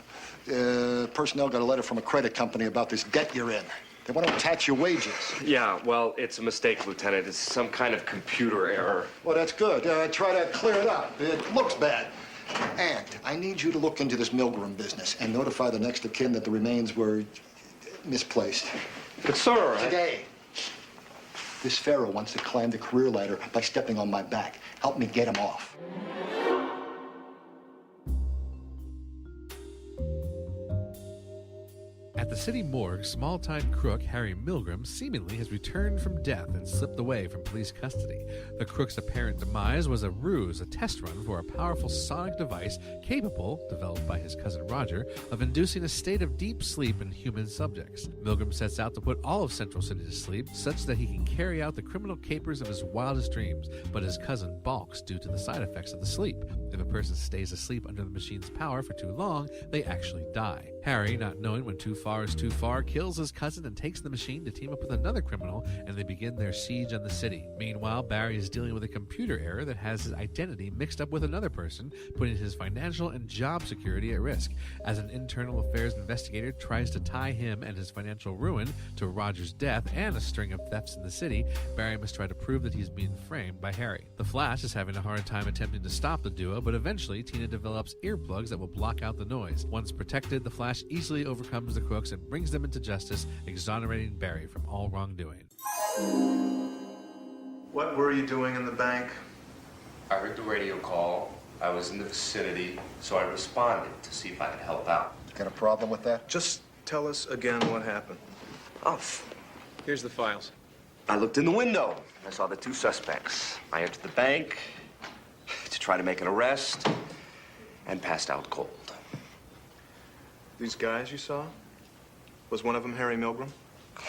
Personnel got a letter from a credit company about this debt you're in. They want to attach your wages. Yeah, well, it's a mistake, Lieutenant. It's some kind of computer error. Well, that's good. Try to clear it up. It looks bad. And I need you to look into this Milgram business and notify the next of kin that the remains were misplaced. But, sir, Today, this Pharaoh wants to climb the career ladder by stepping on my back. Help me get him off. At the city morgue, small-time crook Harry Milgram seemingly has returned from death and slipped away from police custody. The crook's apparent demise was a ruse, a test run for a powerful sonic device capable, developed by his cousin Roger, of inducing a state of deep sleep in human subjects. Milgram sets out to put all of Central City to sleep, such that he can carry out the criminal capers of his wildest dreams, but his cousin balks due to the side effects of the sleep. If a person stays asleep under the machine's power for too long, they actually die. Harry, not knowing when too far is too far, kills his cousin and takes the machine to team up with another criminal, and they begin their siege on the city. Meanwhile, Barry is dealing with a computer error that has his identity mixed up with another person, putting his financial and job security at risk. As an internal affairs investigator tries to tie him and his financial ruin to Roger's death and a string of thefts in the city, Barry must try to prove that he's being framed by Harry. The Flash is having a hard time attempting to stop the duo, but eventually Tina develops earplugs that will block out the noise. Once protected, the Flash easily overcomes the crooks and brings them into justice, exonerating Barry from all wrongdoing. What were you doing in the bank? I heard the radio call. I was in the vicinity, so I responded to see if I could help out. Got a problem with that? Just tell us again what happened. Oh, Here's the files. I looked in the window. I saw the two suspects. I entered the bank to try to make an arrest and passed out cold. These guys you saw? Was one of them Harry Milgram?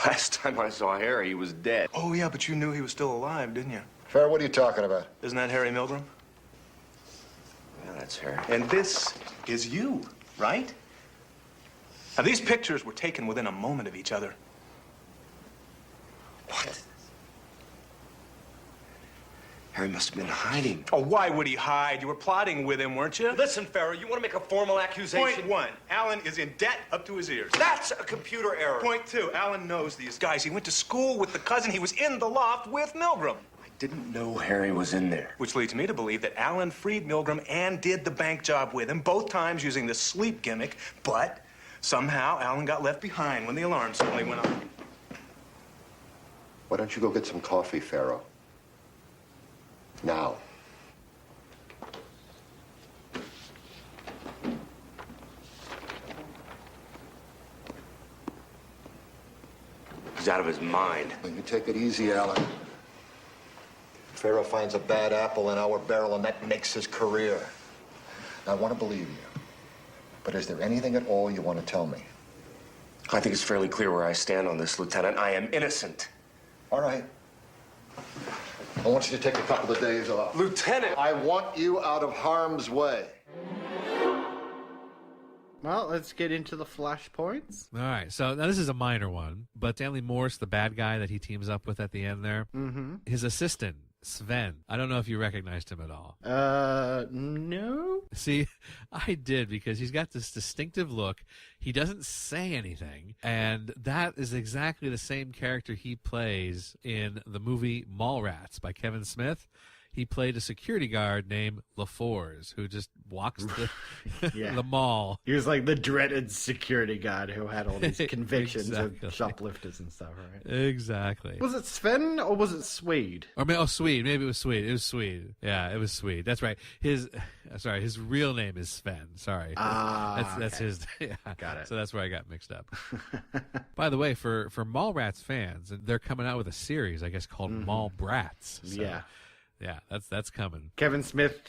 Last time I saw Harry, he was dead. Oh, yeah, but you knew he was still alive, didn't you? Farrah, what are you talking about? Isn't that Harry Milgram? Yeah, that's Harry. And this is you, right? Now, these pictures were taken within a moment of each other. What? Harry must have been hiding. Oh, why would he hide? You were plotting with him, weren't you? Listen, Farrah, you want to make a formal accusation? Point one, Alan is in debt up to his ears. That's a computer error. Point two, Alan knows these guys. He went to school with the cousin. He was in the loft with Milgram. I didn't know Harry was in there. Which leads me to believe that Alan freed Milgram and did the bank job with him, both times using the sleep gimmick, but somehow Alan got left behind when the alarm suddenly went off. Why don't you go get some coffee, Pharaoh? Now. He's out of his mind. You take it easy, Alan. Pharaoh finds a bad apple in our barrel, and that makes his career. I want to believe you. But is there anything at all you want to tell me? I think it's fairly clear where I stand on this, Lieutenant. I am innocent. All right. I want you to take a couple of days off. Lieutenant! I want you out of harm's way. Well, let's get into the flashpoints. All right, so now this is a minor one, but Stanley Morse, the bad guy that he teams up with at the end there, his assistant, Sven. I don't know if you recognized him at all. No. See, I did, because he's got this distinctive look. He doesn't say anything, and that is exactly the same character he plays in the movie Mallrats by Kevin Smith. He played a security guard named LaForge, who just walks the mall. He was like the dreaded security guard who had all these convictions of shoplifters and stuff, right? Exactly. Was it Sven or was it Swede? Or Swede. Maybe it was Swede. It was Swede. Yeah, it was Swede. That's right. His real name is Sven. Sorry. That's his. Yeah. Got it. So that's where I got mixed up. By the way, for Mallrats fans, they're coming out with a series, I guess, called Mall Brats. So yeah. Yeah, that's coming. Kevin Smith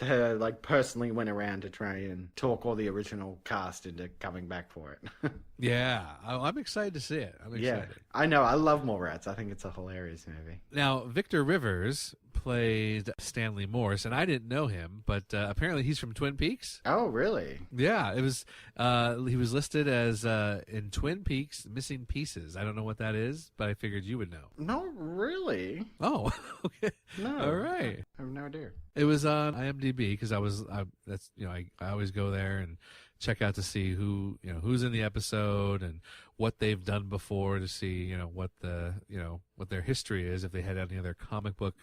personally went around to try and talk all the original cast into coming back for it. Yeah, I'm excited to see it. I'm excited. Yeah, I know. I love Mallrats. I think it's a hilarious movie. Now, Victor Rivers played Stanley Morse, and I didn't know him, but apparently he's from Twin Peaks. Oh, really? Yeah, it was. He was listed as in Twin Peaks Missing Pieces. I don't know what that is, but I figured you would know. Not really. Oh, okay. No. All right. I have no idea. It was on IMDb because I always go there and check out to see who's in the episode and what they've done before to see what their history is, if they had any other comic book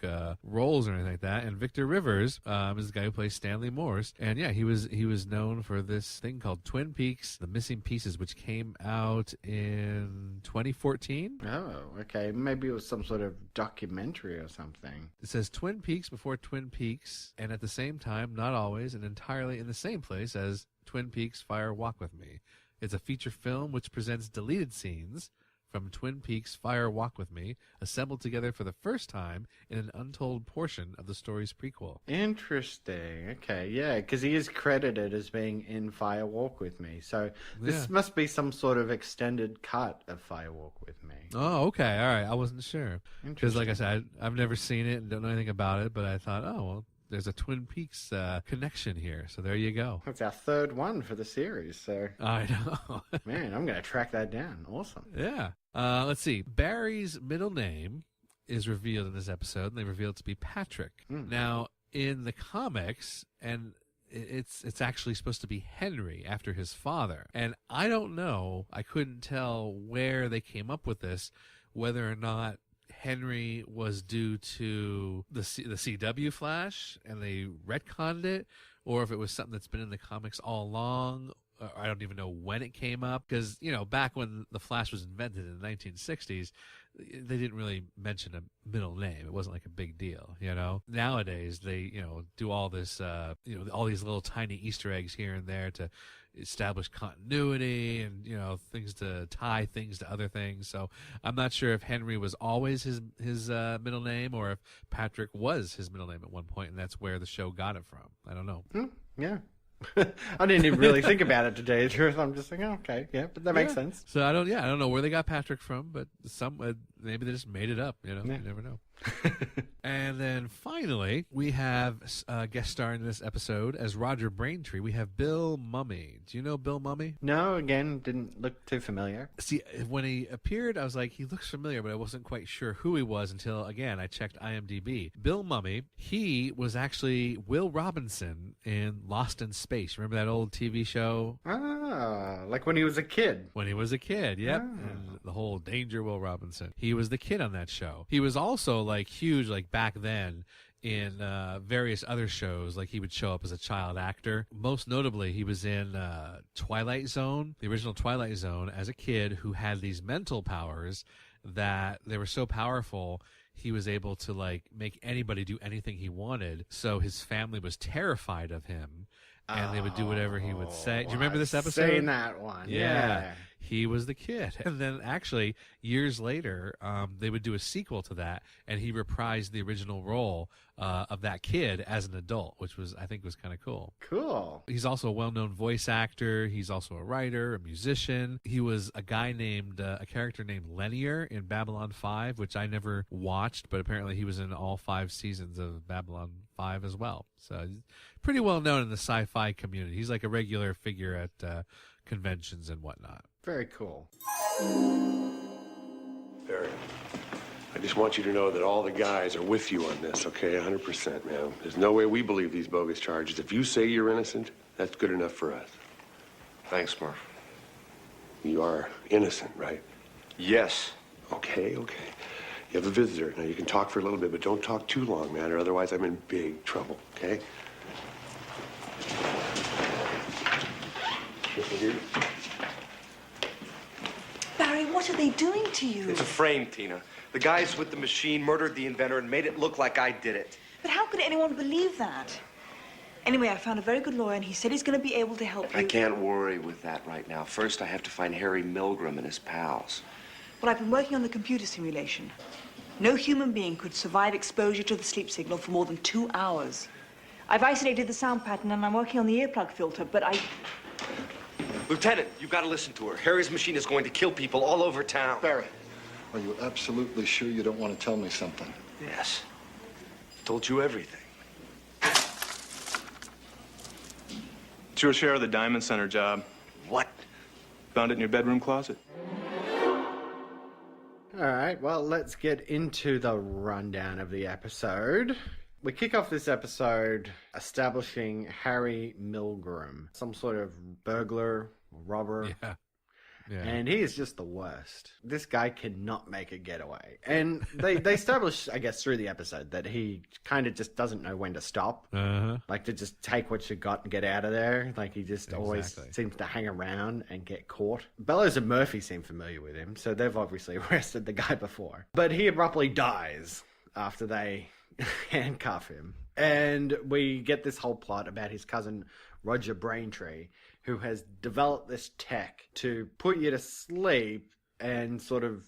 roles or anything like that. And Victor Rivers is the guy who plays Stanley Morse, and yeah, he was known for this thing called Twin Peaks: The Missing Pieces, which came out in 2014. Oh, okay. Maybe it was some sort of documentary or something. It says Twin Peaks before Twin Peaks, and at the same time, not always, and entirely in the same place as Twin Peaks Fire Walk With Me. It's a feature film which presents deleted scenes from Twin Peaks Fire Walk With Me, assembled together for the first time in an untold portion of the story's prequel. Interesting. Okay, yeah, because he is credited as being in Fire Walk With Me. So this must be some sort of extended cut of Fire Walk With Me. Oh, okay. All right. I wasn't sure. Because like I said, I've never seen it and don't know anything about it, but I thought, oh, well, there's a Twin Peaks connection here, so there you go. That's our third one for the series, so... I know. Man, I'm going to track that down. Awesome. Yeah. Let's see. Barry's middle name is revealed in this episode, and they reveal it to be Patrick. Now, in the comics, and it's actually supposed to be Henry, after his father. And I don't know, I couldn't tell where they came up with this, whether or not Henry was due to the CW Flash and they retconned it, or if it was something that's been in the comics all along. I don't even know when it came up, because back when the Flash was invented in the 1960s, they didn't really mention a middle name. It wasn't like a big deal, Nowadays they do all this all these little tiny Easter eggs here and there to establish continuity and things to tie things to other things. So I'm not sure if Henry was always his middle name, or if Patrick was his middle name at one point, and that's where the show got it from. I don't know. Yeah. I didn't even really think about it, to tell you the truth. I'm just thinking, okay, yeah, but that makes sense. So I don't know where they got Patrick from, but maybe they just made it up. You never know. And then finally, we have a guest star in this episode as Roger Braintree. We have Bill Mumy. Do you know Bill Mumy? No, again, didn't look too familiar. See, when he appeared, I was like, he looks familiar, but I wasn't quite sure who he was until, again, I checked IMDb. Bill Mumy, he was actually Will Robinson in Lost in Space. Remember that old TV show? Ah, like when he was a kid. When he was a kid, yep. Ah. And the whole Danger Will Robinson. He was the kid on that show. He was also huge back then in various other shows. He would show up as a child actor. Most notably, he was in Twilight Zone, the original Twilight Zone, as a kid who had these mental powers that they were so powerful he was able to make anybody do anything he wanted. So his family was terrified of him, and they would do whatever he would say. Do you remember this episode? Seen that one. Yeah. He was the kid. And then actually, years later, they would do a sequel to that, and he reprised the original role of that kid as an adult, which I think was kind of cool. Cool. He's also a well-known voice actor. He's also a writer, a musician. He was a character named Lenier in Babylon 5, which I never watched, but apparently he was in all 5 seasons of Babylon 5 as well. So he's pretty well known in the sci-fi community. He's like a regular figure at conventions and whatnot. Very cool. Barry, I just want you to know that all the guys are with you on this, okay? 100%, man. There's no way we believe these bogus charges. If you say you're innocent, that's good enough for us. Thanks, Murph. You are innocent, right? Yes. Okay. You have a visitor. Now, you can talk for a little bit, but don't talk too long, man, or otherwise I'm in big trouble, okay? Here. Barry, what are they doing to you? It's a frame, Tina. The guys with the machine murdered the inventor and made it look like I did it. But how could anyone believe that? Anyway, I found a very good lawyer, and he said he's going to be able to help you. I can't worry with that right now. First, I have to find Harry Milgram and his pals. Well, I've been working on the computer simulation. No human being could survive exposure to the sleep signal for more than 2 hours. I've isolated the sound pattern and I'm working on the earplug filter, but Lieutenant, you've got to listen to her. Harry's machine is going to kill people all over town. Barry, are you absolutely sure you don't want to tell me something? Yes. Told you everything. It's your share of the Diamond Center job. What? Found it in your bedroom closet. All right, well, let's get into the rundown of the episode. We kick off this episode establishing Harry Milgram, some sort of burglar, robber. Yeah. And he is just the worst. This guy cannot make a getaway. And they establish, I guess, through the episode that he kind of just doesn't know when to stop. Like, to just take what you got and get out of there. Like, he just always seems to hang around and get caught. Bellows and Murphy seem familiar with him, so they've obviously arrested the guy before. But he abruptly dies after they handcuff him. And we get this whole plot about his cousin Roger Braintree, who has developed this tech to put you to sleep and sort of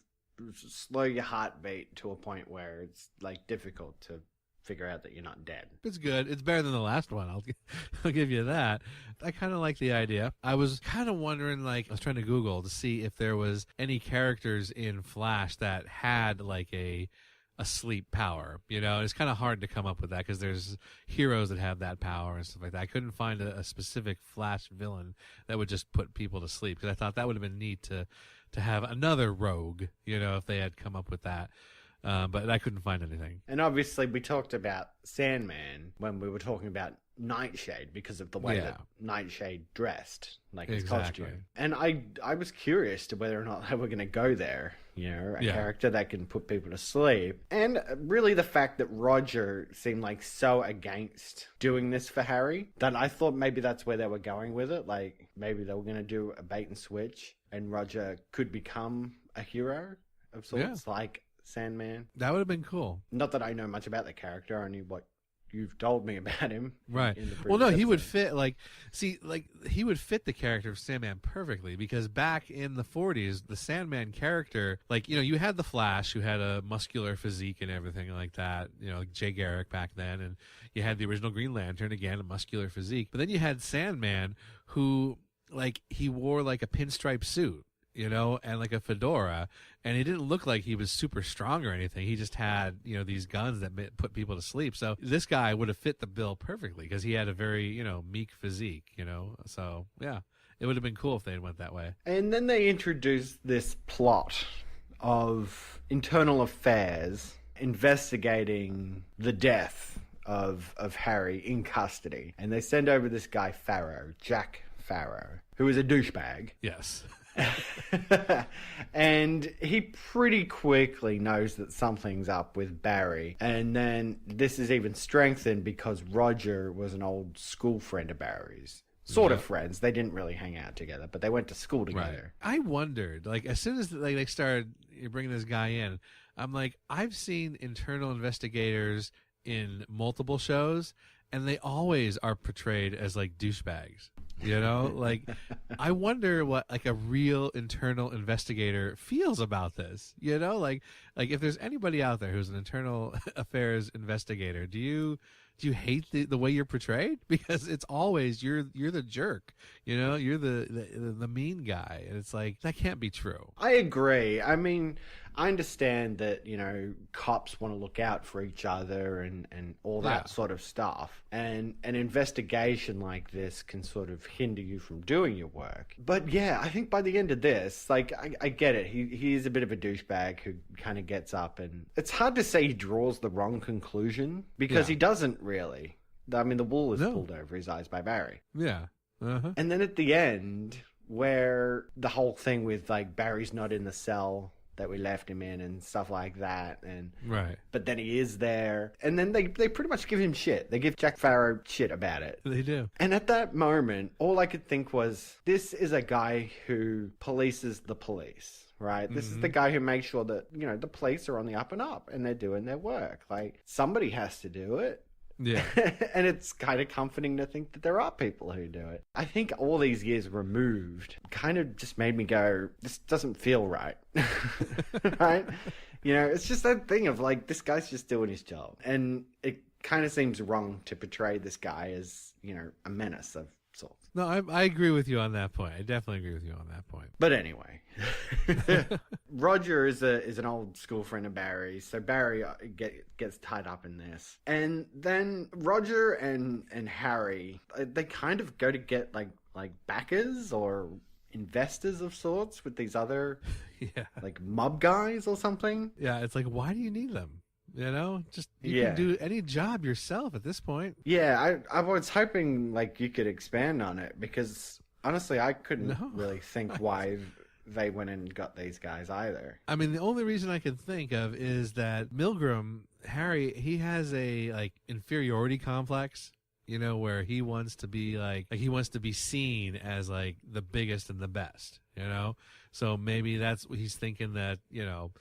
slow your heartbeat to a point where it's like difficult to figure out that you're not dead. It's good. It's better than the last one. I'll give you that. I kind of like the idea. I was kind of wondering, like, I was trying to Google to see if there was any characters in Flash that had like a sleep power, you know. It's kind of hard to come up with that because there's heroes that have that power and stuff like that. I couldn't find a specific Flash villain that would just put people to sleep, because I thought that would have been neat to have another rogue, you know, if they had come up with that. But I couldn't find anything. And obviously we talked about Sandman when we were talking about Nightshade because of the way that Nightshade dressed, like his costume. And I was curious to whether or not they were going to go there, you know, a character that can put people to sleep. And really the fact that Roger seemed like so against doing this for Harry that I thought maybe that's where they were going with it. Like maybe they were going to do a bait and switch and Roger could become a hero of sorts, like Sandman. That would have been cool. Not that I know much about the character, only what you've told me about him. Right. Well, no, he would fit, he would fit the character of Sandman perfectly, because back in the 40s, the Sandman character, like, you know, you had the Flash, who had a muscular physique and everything like that, you know, like Jay Garrick back then, and you had the original Green Lantern, again, a muscular physique. But then you had Sandman, who, like, he wore, like, a pinstripe suit, you know, and like a fedora, and he didn't look like he was super strong or anything. He just had, you know, these guns that put people to sleep. So this guy would have fit the bill perfectly because he had a very, you know, meek physique, you know. So yeah, it would have been cool if they went that way. And then they introduced this plot of internal affairs investigating the death of Harry in custody, and they send over this guy Farrow, Jack Farrow, who is a douchebag. Yes. And he pretty quickly knows that something's up with Barry. And then this is even strengthened because Roger was an old school friend of Barry's. Sort of friends. They didn't really hang out together, but they went to school together. Right. I wondered, like, as soon as they started bringing this guy in, I'm like, I've seen internal investigators in multiple shows, and they always are portrayed as, like, douchebags. You know, like, I wonder what, like, a real internal investigator feels about this. You know, like if there's anybody out there who's an internal affairs investigator, do you hate the way you're portrayed? Because it's always you're the jerk. You know, you're the mean guy, and it's like, that can't be true. I agree. I mean, I understand that, you know, cops want to look out for each other and all that sort of stuff. And an investigation like this can sort of hinder you from doing your work. But yeah, I think by the end of this, like, I get it. He is a bit of a douchebag who kind of gets up, and it's hard to say he draws the wrong conclusion because he doesn't really. I mean, the wool is pulled over his eyes by Barry. Yeah. And then at the end, where the whole thing with, like, Barry's not in the cell that we left him in and stuff like that, and but then he is there, and then they pretty much give him shit. They give Jack Farrow shit about it. They do. And at that moment, all I could think was, this is a guy who polices the police, right? This is the guy who makes sure that, you know, the police are on the up and up and they're doing their work. Like, somebody has to do it. Yeah. And it's kind of comforting to think that there are people who do it. I think all these years removed kind of just made me go, this doesn't feel right. Right? You know, it's just that thing of like, this guy's just doing his job. And it kind of seems wrong to portray this guy as, you know, a menace of sorts. No, I agree with you on that point. I definitely agree with you on that point. But anyway, Roger is an old school friend of Barry's, so Barry gets tied up in this, and then Roger and Harry, they kind of go to get like backers or investors of sorts with these other like mob guys or something. Yeah, it's like, why do you need them? You know, just you Yeah. can do any job yourself at this point. Yeah, I was hoping like you could expand on it, because honestly I couldn't really think why they went and got these guys either. I mean, the only reason I can think of is that Milgram, Harry, he has a like inferiority complex, you know, where he wants to be like he wants to be seen as like the biggest and the best, you know? So maybe that's what he's thinking, that, you know,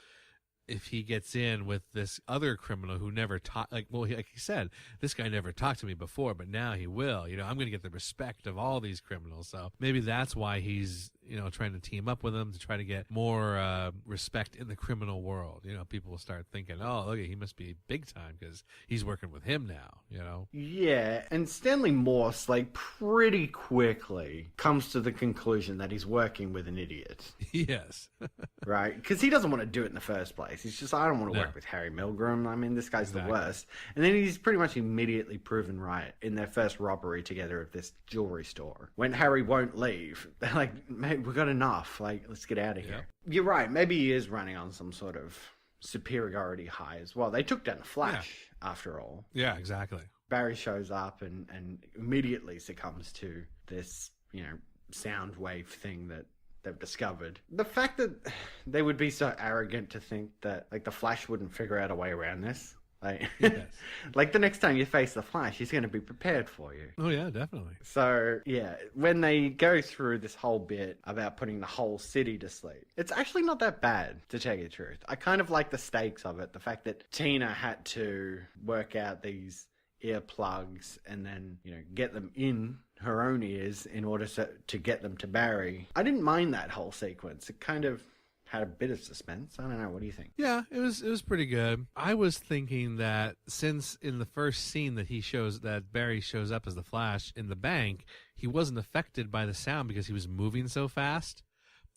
if he gets in with this other criminal who never talked, like he said, this guy never talked to me before, but now he will. You know, I'm going to get the respect of all these criminals. So maybe that's why he's, you know, trying to team up with them to try to get more respect in the criminal world. You know, people will start thinking, oh, look, he must be big time because he's working with him now, you know? Yeah, and Stanley Morse, like, pretty quickly comes to the conclusion that he's working with an idiot. Yes. Right? Because he doesn't want to do it in the first place. He's just, I don't want to work with Harry Milgram. I mean, this guy's the worst. And then he's pretty much immediately proven right in their first robbery together of this jewelry store. When Harry won't leave, they're like, mate, we've got enough. Like, let's get out of here. You're right. Maybe he is running on some sort of superiority high as well. They took down the Flash, after all. Yeah, exactly. Barry shows up and immediately succumbs to this, you know, sound wave thing that they've discovered. The fact that they would be so arrogant to think that, like, the Flash wouldn't figure out a way around this. Like, like the next time you face the Flash, he's going to be prepared for you. Oh, yeah, definitely. So, yeah, when they go through this whole bit about putting the whole city to sleep, it's actually not that bad, to tell you the truth. I kind of like the stakes of it. The fact that Tina had to work out these earplugs and then, you know, get them in her own ears in order to get them to Barry. I didn't mind that whole sequence. It kind of had a bit of suspense. I don't know. What do you think? Yeah, it was pretty good. I was thinking that since in the first scene that Barry shows up as the Flash in the bank, he wasn't affected by the sound because he was moving so fast.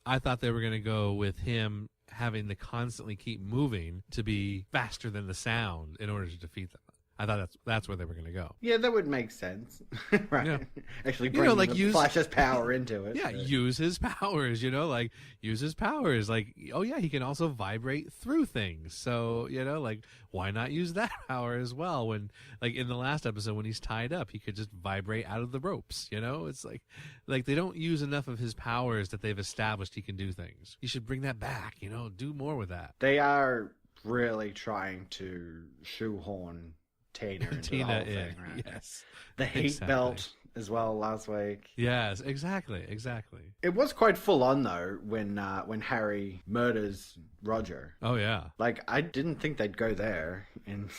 I thought they were going to go with him having to constantly keep moving to be faster than the sound in order to defeat them. I thought that's where they were going to go. Yeah, that would make sense. Right. Yeah. Actually bring, you know, like, the Flash's power into it. Yeah, use his powers, you know, like, use his powers. Like, oh, yeah, he can also vibrate through things. So, you know, like, why not use that power as well? When, like, in the last episode, when he's tied up, he could just vibrate out of the ropes, you know? It's like they don't use enough of his powers that they've established he can do things. You should bring that back, you know, do more with that. They are really trying to shoehorn Tina into the whole thing, right? Yes. The heat belt as well last week. Yes, exactly. It was quite full on though when Harry murders Roger. Oh yeah. Like, I didn't think they'd go there in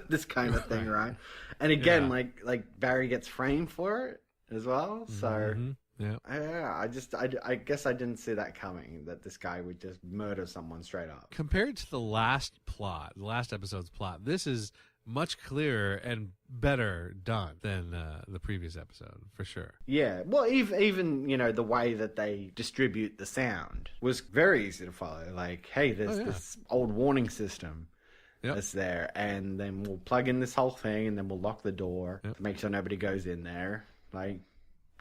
this kind of thing, right? And again, like Barry gets framed for it as well. So I guess I didn't see that coming, that this guy would just murder someone straight up. Compared to the last episode's plot, this is much clearer and better done than the previous episode, for sure. Yeah, well, even you know, the way that they distribute the sound was very easy to follow. Like, hey, there's this old warning system that's there, and then we'll plug in this whole thing, and then we'll lock the door to make sure nobody goes in there. Like,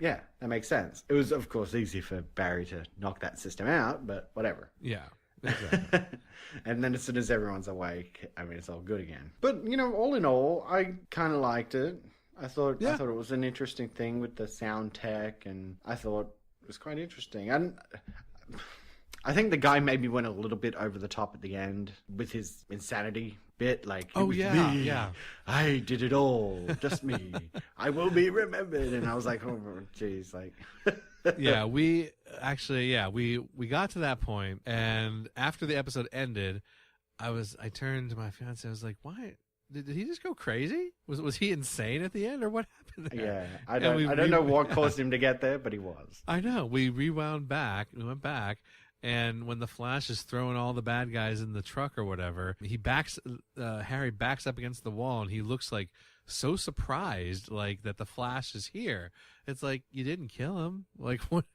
yeah, that makes sense. It was, of course, easy for Barry to knock that system out, but whatever. Yeah. Exactly. And then as soon as everyone's awake, I mean, it's all good again. But, you know, all in all, I kind of liked it. I thought it was an interesting thing with the sound tech, and I thought it was quite interesting. And I think the guy maybe went a little bit over the top at the end with his insanity bit. Like, me. I did it all, just me. I will be remembered. And I was like, oh, geez, like... Yeah, we got to that point, and after the episode ended, I turned to my fiance. I was like, "Why did he just go crazy? Was he insane at the end, or what happened there?" Yeah, I don't know what caused him to get there, but he was. I know. We went back, And when the Flash is throwing all the bad guys in the truck or whatever, Harry backs up against the wall, and he looks like so surprised, like that the Flash is here. It's like, you didn't kill him. Like, what?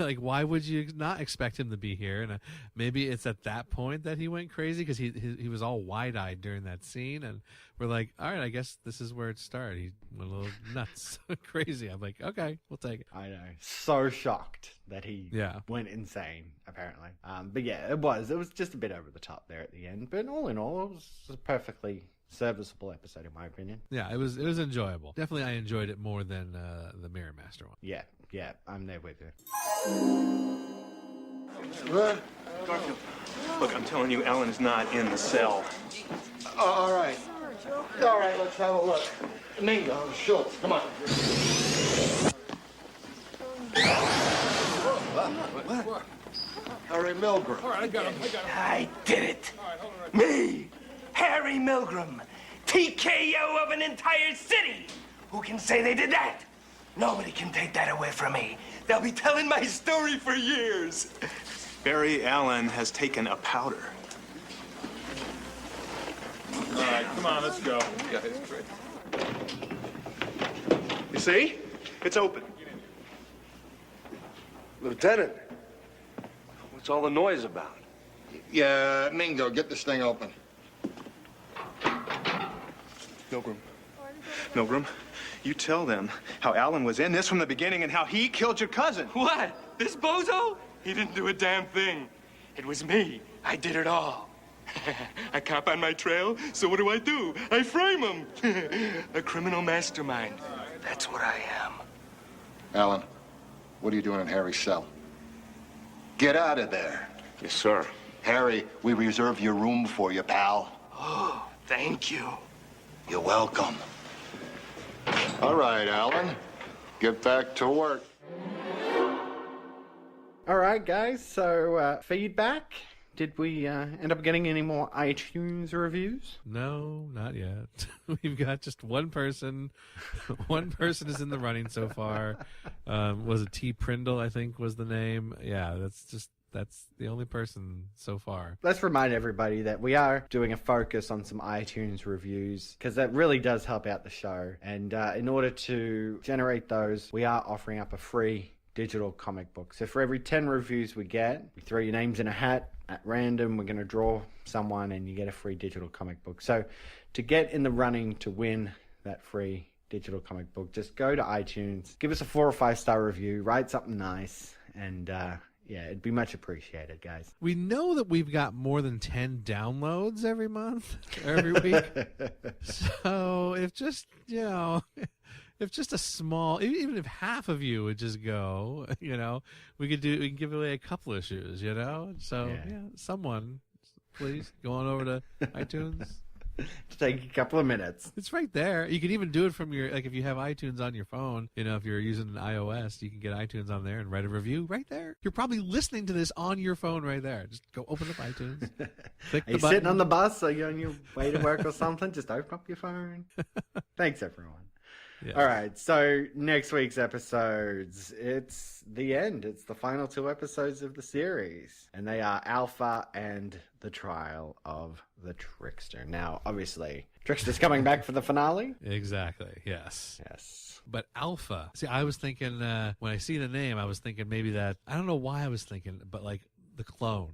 Like, why would you not expect him to be here? And maybe it's at that point that he went crazy, because he was all wide-eyed during that scene, and we're like, all right, I guess this is where it started. He went a little nuts, crazy. I'm like, okay, we'll take it. I know, so shocked that he went insane, apparently. But yeah, it was just a bit over the top there at the end. But all in all, it was a perfectly serviceable episode, in my opinion. Yeah, it was enjoyable. Definitely, I enjoyed it more than the Mirror Master one. Yeah, I'm there with you. What? Garfield, look, I'm telling you, Ellen is not in the cell. All right, let's have a look. Mingo, Schultz, come on. What? Harry Milgram. All right, I got him. I did it. Me, Harry Milgram, TKO of an entire city. Who can say they did that? Nobody can take that away from me. They'll be telling my story for years. Barry Allen has taken a powder. All right, come on, let's go. Yeah, it's great. You see? It's open. Lieutenant, what's all the noise about? Yeah, Mingo, get this thing open. Milgram, you tell them how Allen was in this from the beginning and how he killed your cousin. What? This bozo? He didn't do a damn thing. It was me. I did it all. A cop on my trail, so what do? I frame him. A criminal mastermind. That's what I am. Alan, what are you doing in Harry's cell? Get out of there. Yes, sir. Harry, we reserved your room for you, pal. Oh, thank you. You're welcome. All right, Alan. Get back to work. All right, guys. So, feedback. Did we end up getting any more iTunes reviews? No, not yet. We've got just one person. One person is in the running so far. Was it T. Prindle, I think was the name. Yeah, that's the only person so far. Let's remind everybody that we are doing a focus on some iTunes reviews, because that really does help out the show. And in order to generate those, we are offering up a free digital comic book. So for every 10 reviews we get, we throw your names in a hat at random. We're going to draw someone and you get a free digital comic book. So to get in the running to win that free digital comic book, just go to iTunes, give us a 4 or 5 star review, write something nice, and yeah, it'd be much appreciated, guys. We know that we've got more than 10 downloads every month, every week. So if just, if just a small, even if half of you would just go, we can give away a couple issues, So yeah, someone, please go on over to iTunes. To take a couple of minutes. It's right there. You can even do it from your, if you have iTunes on your phone, if you're using an iOS, you can get iTunes on there and write a review right there. You're probably listening to this on your phone right there. Just go open up iTunes. Click Are you sitting on the bus or you're on your way to work or something? Just open up your phone. Thanks, everyone. Yeah. All right, so next week's episodes, it's the end. It's the final 2 episodes of the series, and they are Alpha and the Trial of the Trickster. Now, obviously, Trickster's coming back for the finale. Exactly, yes. Yes. But Alpha, see, I was thinking, when I see the name, I was thinking maybe that, I don't know why I was thinking, but like the clone,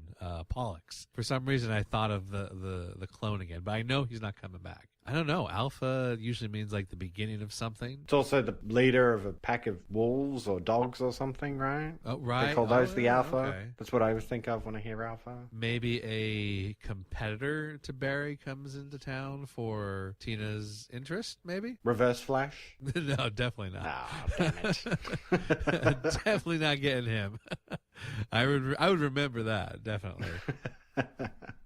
Pollux. For some reason, I thought of the clone again, but I know he's not coming back. I don't know. Alpha usually means like the beginning of something. It's also the leader of a pack of wolves or dogs or something, right? Oh, right. They call those the Alpha. Okay. That's what I always think of when I hear Alpha. Maybe a competitor to Barry comes into town for Tina's interest, maybe? Reverse Flash? No, definitely not. Oh, damn it. Definitely not getting him. I would remember that, definitely.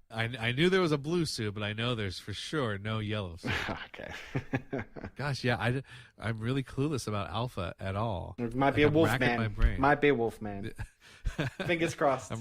I knew there was a blue suit, but I know there's for sure no yellow suit. Okay. Gosh, yeah, I'm really clueless about Alpha at all. It might be a wolf man. Might be a wolf man. Fingers crossed.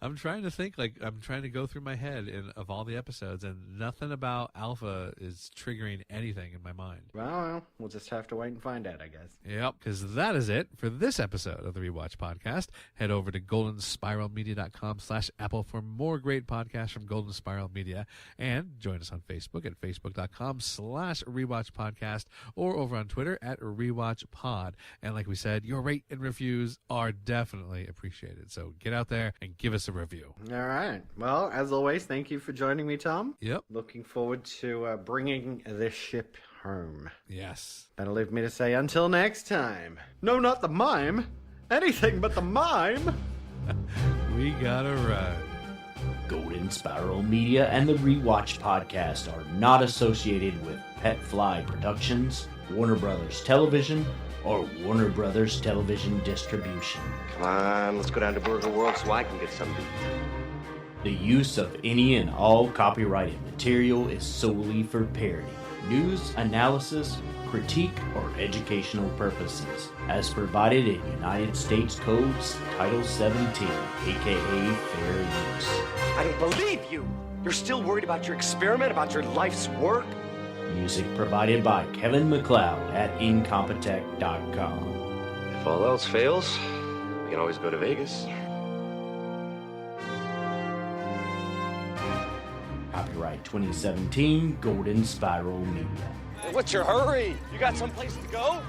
I'm trying to think, I'm trying to go through my head of all the episodes, and nothing about Alpha is triggering anything in my mind. Well, We'll just have to wait and find out, I guess. Yep, because that is it for this episode of the Rewatch Podcast. Head over to goldenspiralmedia.com/Apple for more great podcasts from Golden Spiral Media. And join us on Facebook at facebook.com/Rewatch Podcast or over on Twitter at Rewatch Pod. And like we said, your rate and reviews are definitely appreciated. So get out there and give us a review. All right. Well, as always, thank you for joining me, Tom. Yep. Looking forward to bringing this ship home. Yes. That'll leave me to say until next time. No, not the mime. Anything but the mime. We gotta run. Golden Spiral Media and the Rewatch Podcast are not associated with Pet Fly Productions, Warner Brothers Television, or Warner Brothers Television Distribution. Come on, let's go down to Burger World so I can get some meat. The use of any and all copyrighted material is solely for parody, news, analysis, critique, or educational purposes, as provided in United States Codes Title 17, aka Fair Use. I don't believe you! You're still worried about your experiment, about your life's work? Music provided by Kevin MacLeod at Incompetech.com. If all else fails, we can always go to Vegas. Copyright 2017, Golden Spiral Media. What's your hurry? You got someplace to go?